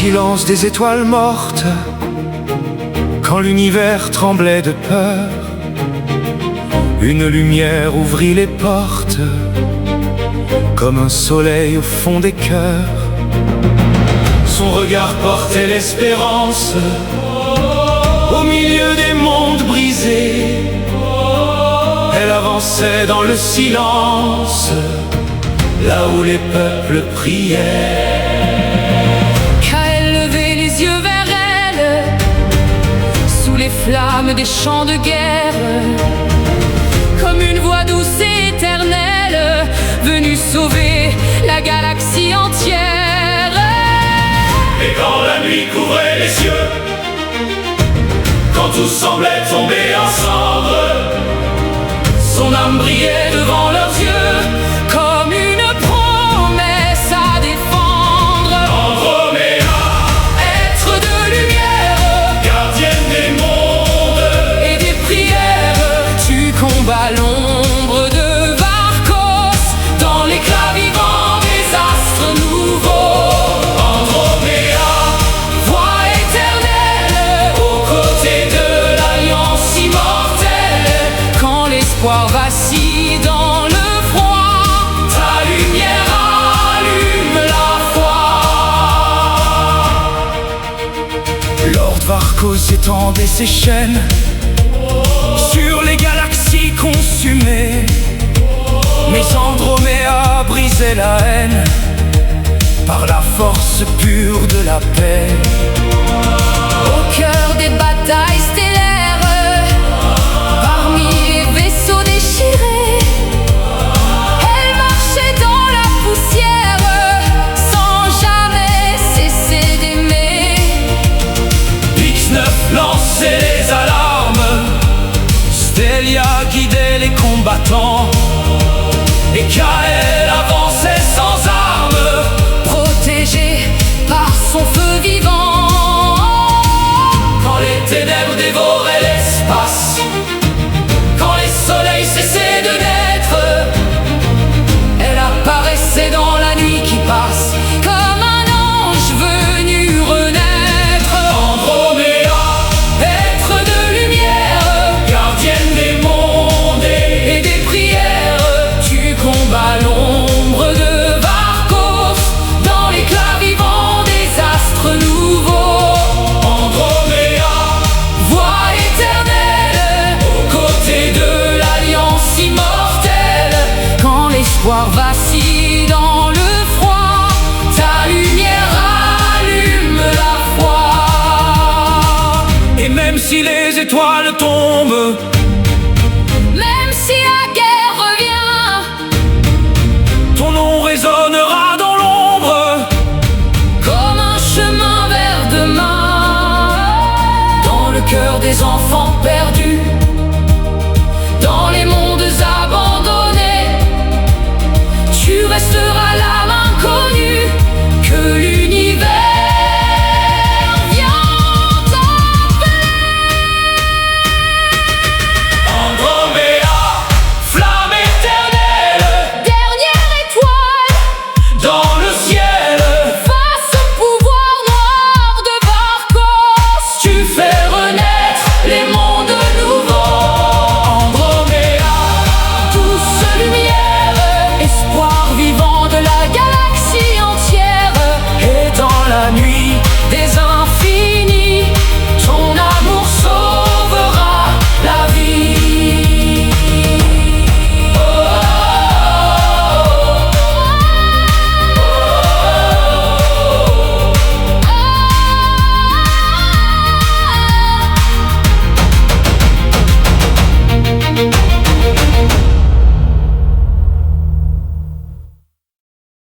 silence des étoiles mortes, quand l'univers tremblait de peur, une lumière ouvrit les portes, comme un soleil au fond des cœurs. Son regard portait l'espérance, au milieu des mondes brisés. Elle avançait dans le silence, là où les peuples priaient. Car elle levait les yeux vers elle, sous les flammes des champs de guerre, comme une voix douce et éternelle, venue sauver la galaxie entière. Et quand la nuit couvrait les cieux, quand tout semblait tomber en cendres, son âme brillait devant leurs yeux, comme une promesse à défendre. Androméda, être de lumière, gardienne des mondes et des prières, tu combats l'ombre de Varkos, dans l'éclat vivant des astres nouveaux. Androméda, Voix éternelle, aux côtés de l'alliance immortelle, quand l'espoir vacille dans le froid, ta lumière allume la foi. Lord Varkos étendait ses chaînes sur les galaxies consumées, mais Androméda brisait la haine par la force pure de la paix. Au cœur des batailles stellaires, parmi les vaisseaux déchirés, elle marchait dans la poussière, sans jamais cesser d'aimer. X9 lançait les alarmes, Stelia guidait les combattants, et Kael avançait sans armes, Protégée par son feu vivant, quand les ténèbres dévoraient l'espace, quand les soleils cessaient de naître, elle apparaissait dans la nuit qui passe, comme un ange venu renaître. Androméda, Être de lumière gardienne des mondes et des prières, tu combats l'ombre de Varkos, dans l'éclat vivant des astres nouveaux. Androméda, Voix éternelle, aux côtés de l'alliance immortelle, quand l'espoir vacille dans le froid, ta lumière allume la foi. et même si les étoiles tombent, Même si la guerre revient, ton nom résonnera dans l'ombre. comme un chemin vers demain, dans le cœur des enfants perdus,